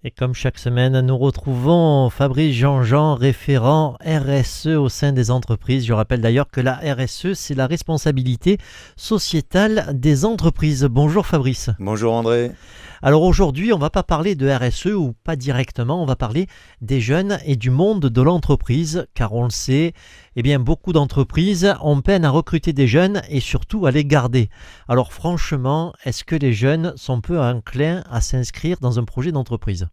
Et comme chaque semaine, nous retrouvons Fabrice Jean-Jean, référent RSE au sein des entreprises. Je rappelle d'ailleurs que la RSE, c'est la responsabilité sociétale des entreprises. Bonjour Fabrice. Bonjour André. Alors aujourd'hui, on ne va pas parler de RSE ou pas directement, on va parler des jeunes et du monde de l'entreprise, car on le sait, eh bien, beaucoup d'entreprises ont peine à recruter des jeunes et surtout à les garder. Alors franchement, est-ce que les jeunes sont peu enclins à s'inscrire dans un projet d'entreprise ?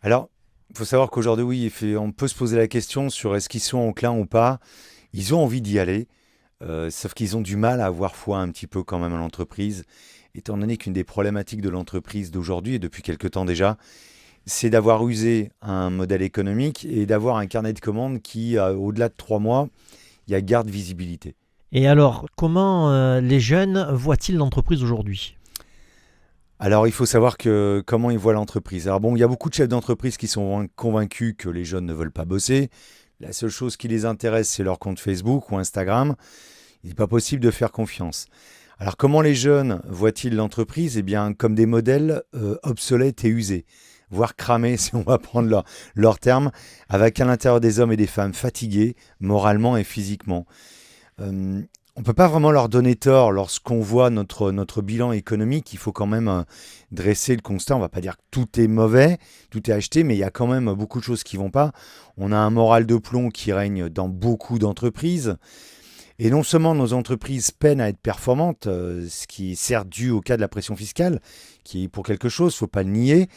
Alors, il faut savoir qu'aujourd'hui, oui, on peut se poser la question sur est-ce qu'ils sont enclins ou pas. Ils ont envie d'y aller, sauf qu'ils ont du mal à avoir foi un petit peu quand même à l'entreprise, étant donné qu'une des problématiques de l'entreprise d'aujourd'hui, et depuis quelque temps déjà, c'est d'avoir usé un modèle économique et d'avoir un carnet de commandes qui, au-delà de 3 mois, il y a garde visibilité. Et alors, comment les jeunes voient-ils l'entreprise aujourd'hui ? Alors, il faut savoir comment ils voient l'entreprise. Alors bon, il y a beaucoup de chefs d'entreprise qui sont convaincus que les jeunes ne veulent pas bosser. La seule chose qui les intéresse, c'est leur compte Facebook ou Instagram. Il n'est pas possible de faire confiance. Alors, comment les jeunes voient-ils l'entreprise ? Eh bien, comme des modèles obsolètes et usés, voire cramés, si on va prendre leur terme, avec à l'intérieur des hommes et des femmes fatigués, moralement et physiquement. On ne peut pas vraiment leur donner tort lorsqu'on voit notre bilan économique. Il faut quand même dresser le constat. On ne va pas dire que tout est mauvais, tout est acheté, mais il y a quand même beaucoup de choses qui ne vont pas. On a un moral de plomb qui règne dans beaucoup d'entreprises. Et non seulement nos entreprises peinent à être performantes, ce qui est certes dû au cas de la pression fiscale, qui est pour quelque chose, il ne faut pas le nier,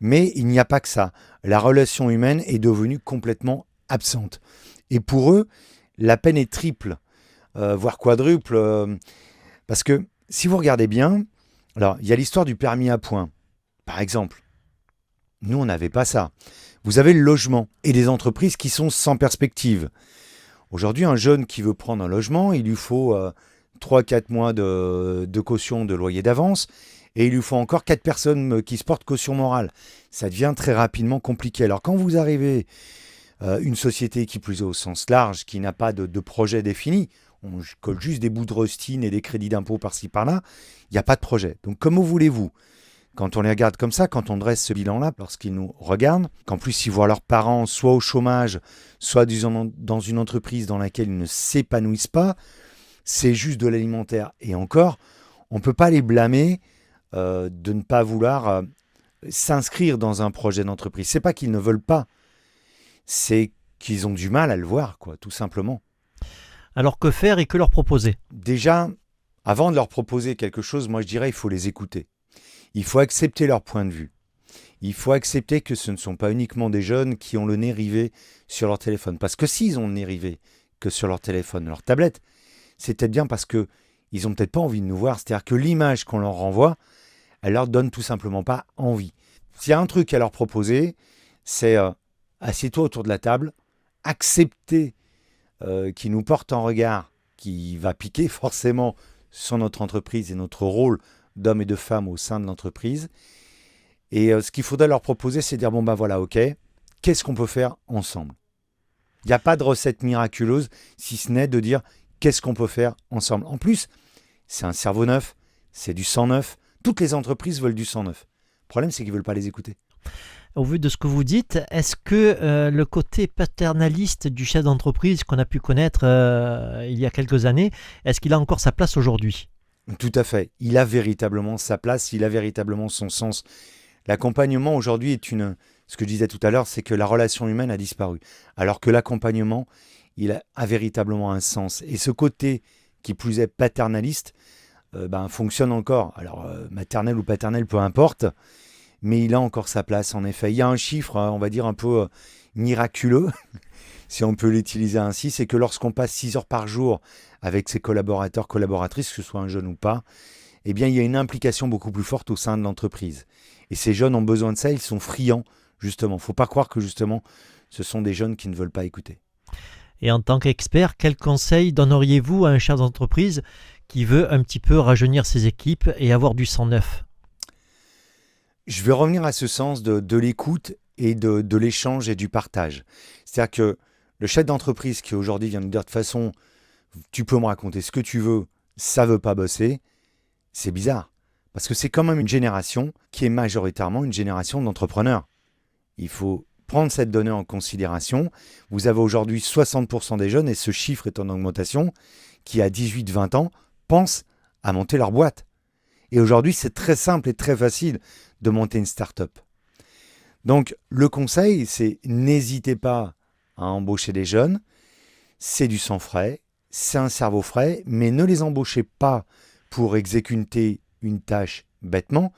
mais il n'y a pas que ça. La relation humaine est devenue complètement absente. Et pour eux, la peine est triple. Voire quadruple, parce que si vous regardez bien, alors il y a l'histoire du permis à points, par exemple. Nous, on n'avait pas ça. Vous avez le logement et des entreprises qui sont sans perspective. Aujourd'hui, un jeune qui veut prendre un logement, il lui faut 3-4 mois de caution de loyer d'avance et il lui faut encore 4 personnes qui se portent caution morale. Ça devient très rapidement compliqué. Alors quand vous arrivez une société qui plus est au sens large, qui n'a pas de projet défini, on colle juste des bouts de rustine et des crédits d'impôt par-ci par-là, il n'y a pas de projet. Donc comment voulez-vous, quand on les regarde comme ça, quand on dresse ce bilan-là, lorsqu'ils nous regardent, qu'en plus ils voient leurs parents soit au chômage, soit dans une entreprise dans laquelle ils ne s'épanouissent pas, c'est juste de l'alimentaire. Et encore, on ne peut pas les blâmer de ne pas vouloir s'inscrire dans un projet d'entreprise. C'est pas qu'ils ne veulent pas, c'est qu'ils ont du mal à le voir, quoi, tout simplement. Alors que faire et que leur proposer ? Déjà, avant de leur proposer quelque chose, moi je dirais il faut les écouter. Il faut accepter leur point de vue. Il faut accepter que ce ne sont pas uniquement des jeunes qui ont le nez rivé sur leur téléphone. Parce que s'ils ont le nez rivé que sur leur téléphone, leur tablette, c'est peut-être bien parce qu'ils n'ont peut-être pas envie de nous voir. C'est-à-dire que l'image qu'on leur renvoie, elle leur donne tout simplement pas envie. S'il y a un truc à leur proposer, c'est assieds-toi autour de la table, accepter qui nous porte en regard, qui va piquer forcément sur notre entreprise et notre rôle d'hommes et de femmes au sein de l'entreprise. Et ce qu'il faudrait leur proposer, c'est de dire, bon ben voilà, ok, qu'est-ce qu'on peut faire ensemble ? Il n'y a pas de recette miraculeuse, si ce n'est de dire, qu'est-ce qu'on peut faire ensemble ? En plus, c'est un cerveau neuf, c'est du sang neuf. Toutes les entreprises veulent du sang neuf. Le problème, c'est qu'ils ne veulent pas les écouter. Au vu de ce que vous dites, est-ce que le côté paternaliste du chef d'entreprise qu'on a pu connaître il y a quelques années, est-ce qu'il a encore sa place aujourd'hui ? Tout à fait. Il a véritablement sa place, il a véritablement son sens. L'accompagnement aujourd'hui ce que je disais tout à l'heure, c'est que la relation humaine a disparu. Alors que l'accompagnement, il a véritablement un sens. Et ce côté, qui plus est paternaliste, fonctionne encore. Alors, maternel ou paternel, peu importe, mais il a encore sa place, en effet. Il y a un chiffre, on va dire, un peu miraculeux, si on peut l'utiliser ainsi, c'est que lorsqu'on passe 6 heures par jour avec ses collaborateurs, collaboratrices, que ce soit un jeune ou pas, eh bien, il y a une implication beaucoup plus forte au sein de l'entreprise. Et ces jeunes ont besoin de ça, ils sont friands, justement. Il ne faut pas croire que, justement, ce sont des jeunes qui ne veulent pas écouter. Et en tant qu'expert, quels conseils donneriez-vous à un chef d'entreprise qui veut un petit peu rajeunir ses équipes et avoir du sang neuf ? Je vais revenir à ce sens de l'écoute et de l'échange et du partage. C'est-à-dire que le chef d'entreprise qui aujourd'hui vient nous dire de toute façon, tu peux me raconter ce que tu veux, ça ne veut pas bosser, c'est bizarre. Parce que c'est quand même une génération qui est majoritairement une génération d'entrepreneurs. Il faut prendre cette donnée en considération. Vous avez aujourd'hui 60% des jeunes, et ce chiffre est en augmentation, qui à 18-20 ans pensent à monter leur boîte. Et aujourd'hui, c'est très simple et très facile de monter une start-up. Donc, le conseil, c'est n'hésitez pas à embaucher des jeunes. C'est du sang frais, c'est un cerveau frais, mais ne les embauchez pas pour exécuter une tâche bêtement,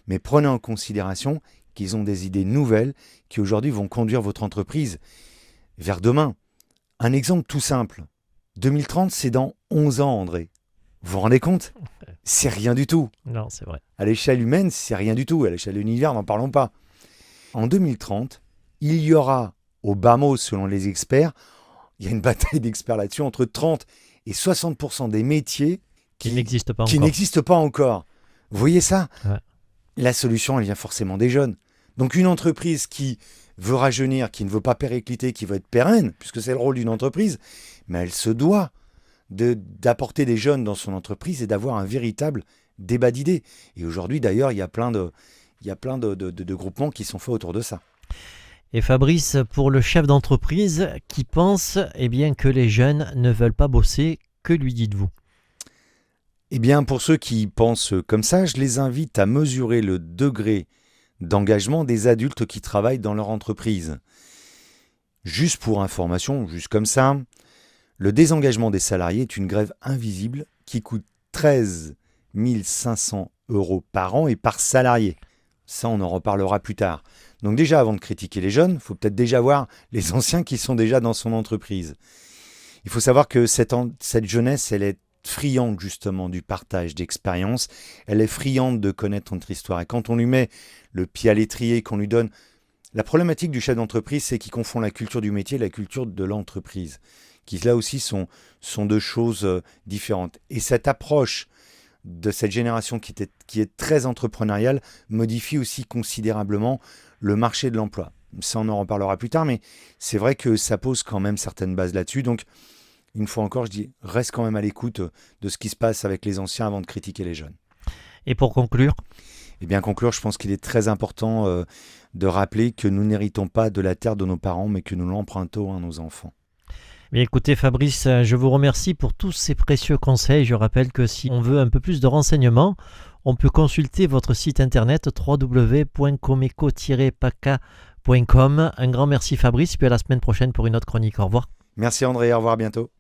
mais prenez en considération qu'ils ont des idées nouvelles qui aujourd'hui vont conduire votre entreprise vers demain. Un exemple tout simple. 2030, c'est dans 11 ans, André. Vous vous rendez compte ? C'est rien du tout. Non, c'est vrai. À l'échelle humaine, c'est rien du tout. À l'échelle de l'univers, n'en parlons pas. En 2030, il y aura, au bas mot, selon les experts, il y a une bataille d'experts là-dessus, entre 30 et 60% des métiers Qui n'existe pas qui encore. n'existent pas encore. Vous voyez ça ? Ouais. La solution, elle vient forcément des jeunes. Donc une entreprise qui veut rajeunir, qui ne veut pas péricliter, qui veut être pérenne, puisque c'est le rôle d'une entreprise, mais elle se doit d'apporter des jeunes dans son entreprise et d'avoir un véritable débat d'idées. Et aujourd'hui, d'ailleurs, il y a plein de groupements qui sont faits autour de ça. Et Fabrice, pour le chef d'entreprise qui pense que les jeunes ne veulent pas bosser, que lui dites-vous ? Eh bien, pour ceux qui pensent comme ça, je les invite à mesurer le degré d'engagement des adultes qui travaillent dans leur entreprise. Juste pour information, juste comme ça, le désengagement des salariés est une grève invisible qui coûte 13 500 € par an et par salarié. Ça, on en reparlera plus tard. Donc déjà, avant de critiquer les jeunes, il faut peut-être déjà voir les anciens qui sont déjà dans son entreprise. Il faut savoir que cette jeunesse, elle est friande justement du partage d'expériences. Elle est friande de connaître notre histoire. Et quand on lui met le pied à l'étrier, qu'on lui donne... La problématique du chef d'entreprise, c'est qu'il confond la culture du métier et la culture de l'entreprise, qui là aussi sont deux choses différentes. Et cette approche de cette génération qui est très entrepreneuriale modifie aussi considérablement le marché de l'emploi. Ça, on en reparlera plus tard, mais c'est vrai que ça pose quand même certaines bases là-dessus. Donc, une fois encore, je dis, reste quand même à l'écoute de ce qui se passe avec les anciens avant de critiquer les jeunes. Et pour conclure ? Eh bien, conclure, je pense qu'il est très important de rappeler que nous n'héritons pas de la terre de nos parents, mais que nous l'empruntons à nos enfants. Mais écoutez Fabrice, je vous remercie pour tous ces précieux conseils. Je rappelle que si on veut un peu plus de renseignements, on peut consulter votre site internet www.comeco-paca.com. Un grand merci Fabrice, puis à la semaine prochaine pour une autre chronique. Au revoir. Merci André, au revoir, à bientôt.